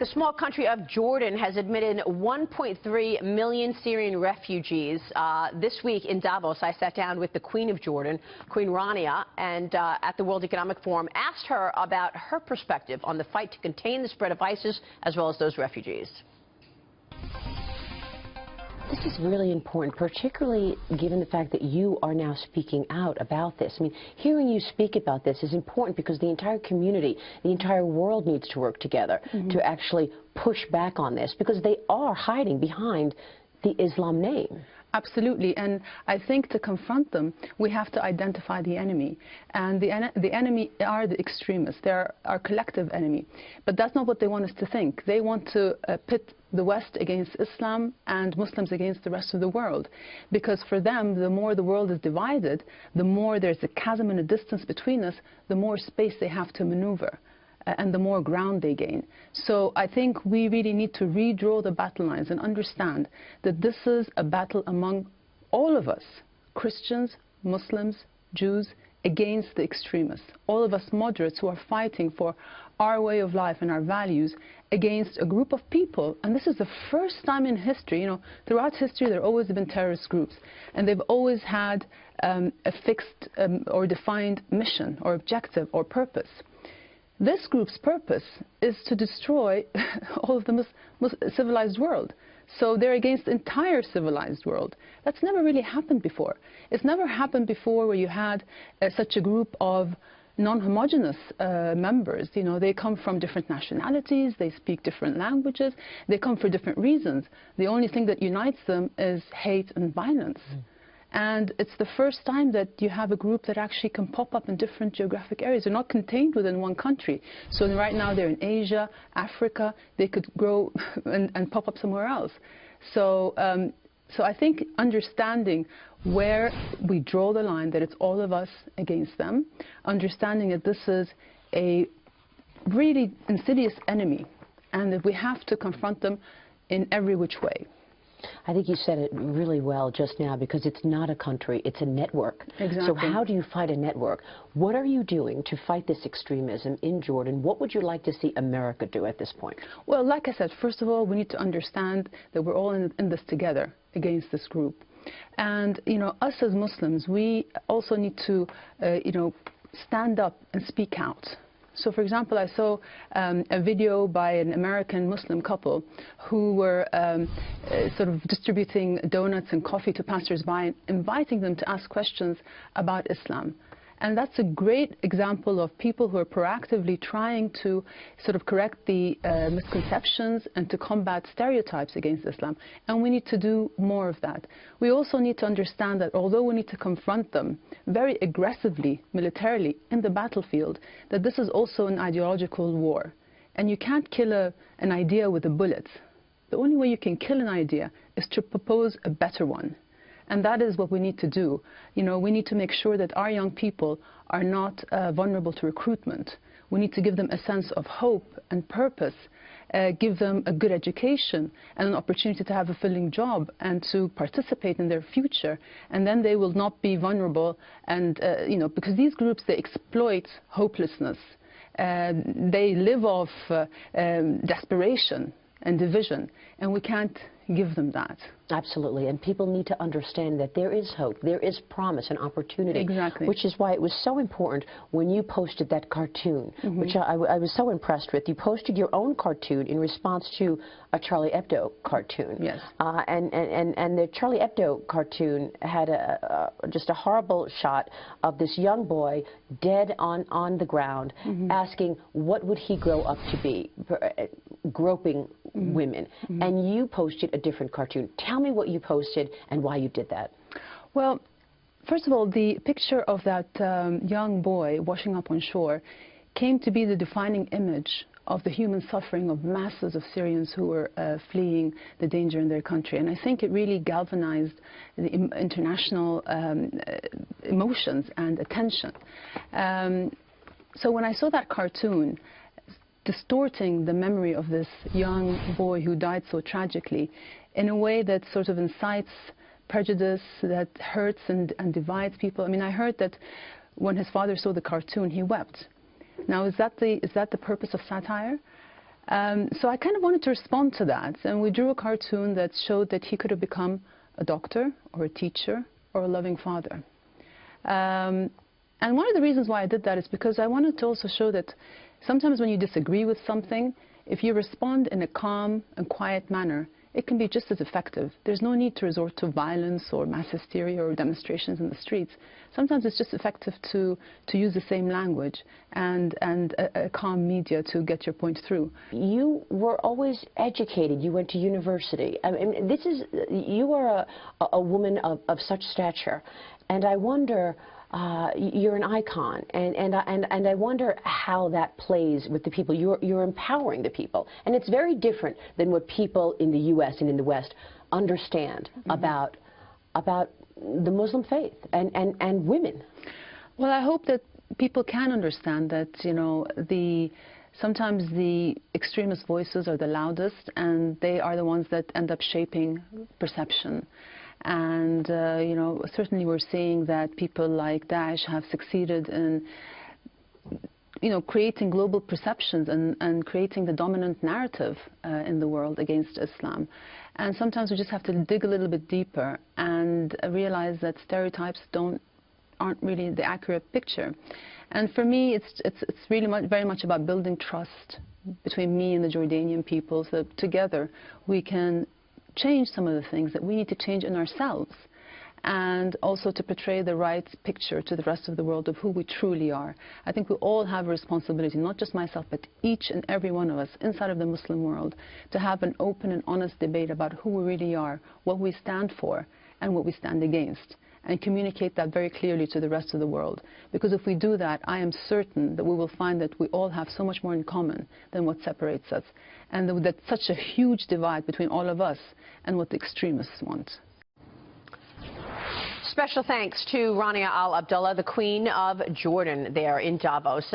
The small country of Jordan has admitted 1.3 million Syrian refugees. This week in Davos, I sat down with the Queen of Jordan, Queen Rania, and at the World Economic Forum, asked her about her perspective on the fight to contain the spread of ISIS, as well as those refugees. This is really important, particularly given the fact that you are now speaking out about this. I mean, hearing you speak about this is important because the entire community, the entire world needs to work together to actually push back on this, because they are hiding behind the Islam name. Absolutely, and I think to confront them, we have to identify the enemy. And the enemy are the extremists. They're our collective enemy. But that's not what they want us to think. They want to pit the West against Islam and Muslims against the rest of the world. Because for them, the more the world is divided, the more there's a chasm and a distance between us, the more space they have to maneuver. And the more ground they gain. So I think we really need to redraw the battle lines and understand that this is a battle among all of us, Christians, Muslims, Jews, against the extremists. All of us moderates who are fighting for our way of life and our values against a group of people. And this is the first time in history, you know, throughout history there have always been terrorist groups. And they've always had a fixed or defined mission or objective or purpose. This group's purpose is to destroy all of the civilized world. So they're against the entire civilized world. That's never really happened before. It's never happened before where you had such a group of non-homogeneous members. You know, they come from different nationalities, they speak different languages, they come for different reasons. The only thing that unites them is hate and violence. And it's the first time that you have a group that actually can pop up in different geographic areas. They're not contained within one country. So right now they're in Asia, Africa. They could grow and pop up somewhere else. So, so I think understanding where we draw the line, that it's all of us against them, understanding that this is a really insidious enemy and that we have to confront them in every which way. I think you said it really well just now, because it's not a country, it's a network. Exactly. So how do you fight a network? What are you doing to fight this extremism in Jordan? What would you like to see America do at this point? Well, like I said, first of all, we need to understand that we're all in this together against this group. And, you know, us as Muslims, we also need to, you know, stand up and speak out. So, for example, I saw a video by an American Muslim couple who were sort of distributing donuts and coffee to passers-by, inviting them to ask questions about Islam. And that's a great example of people who are proactively trying to sort of correct the misconceptions and to combat stereotypes against Islam. And we need to do more of that. We also need to understand that although we need to confront them very aggressively, militarily, in the battlefield, that this is also an ideological war. And you can't kill an idea with a bullet. The only way you can kill an idea is to propose a better one. And that is what we need to do. You know, we need to make sure that our young people are not vulnerable to recruitment. We need to give them a sense of hope and purpose, give them a good education and an opportunity to have a fulfilling job and to participate in their future. And then they will not be vulnerable. And, you know, because these groups, they exploit hopelessness. They live off desperation and division. And we can't give them that. Absolutely, and people need to understand that there is hope, there is promise and opportunity. Exactly. Which is why it was so important when you posted that cartoon, which I was so impressed with. You posted your own cartoon in response to a Charlie Hebdo cartoon. Yes. And the Charlie Hebdo cartoon had just a horrible shot of this young boy dead on the ground, asking what would he grow up to be, groping women. And you posted a different cartoon. Tell me what you posted and why you did that. Well, first of all, the picture of that young boy washing up on shore came to be the defining image of the human suffering of masses of Syrians who were fleeing the danger in their country. And I think it really galvanized the international emotions and attention. So when I saw that cartoon, distorting the memory of this young boy who died so tragically in a way that sort of incites prejudice, that hurts and divides people. I mean, I heard that when his father saw the cartoon, he wept. Now, is that the purpose of satire? So I kind of wanted to respond to that, and we drew a cartoon that showed that he could have become a doctor or a teacher or a loving father. And one of the reasons why I did that is because I wanted to also show that sometimes when you disagree with something, if you respond in a calm and quiet manner, it can be just as effective. There's no need to resort to violence or mass hysteria or demonstrations in the streets. Sometimes it's just effective to use the same language and a calm media to get your point through. You were always educated. You went to university. I mean, you are a woman of such stature, and I wonder. You're an icon, and I wonder how that plays with the people. You're empowering the people, and it's very different than what people in the U.S. and in the West understand about the Muslim faith and women. Well, I hope that people can understand that, you know, sometimes the extremist voices are the loudest, and they are the ones that end up shaping perception. And, you know, certainly we're seeing that people like Daesh have succeeded in, you know, creating global perceptions and creating the dominant narrative in the world against Islam. And sometimes we just have to dig a little bit deeper and realize that stereotypes aren't really the accurate picture. And for me, it's really very much about building trust between me and the Jordanian people, so that together we can change some of the things that we need to change in ourselves, and also to portray the right picture to the rest of the world of who we truly are. I think we all have a responsibility, not just myself, but each and every one of us inside of the Muslim world, to have an open and honest debate about who we really are, what we stand for, and what we stand against, and communicate that very clearly to the rest of the world. Because if we do that, I am certain that we will find that we all have so much more in common than what separates us, and that such a huge divide between all of us and what the extremists want. Special thanks to Rania Al Abdullah, the Queen of Jordan, there in Davos.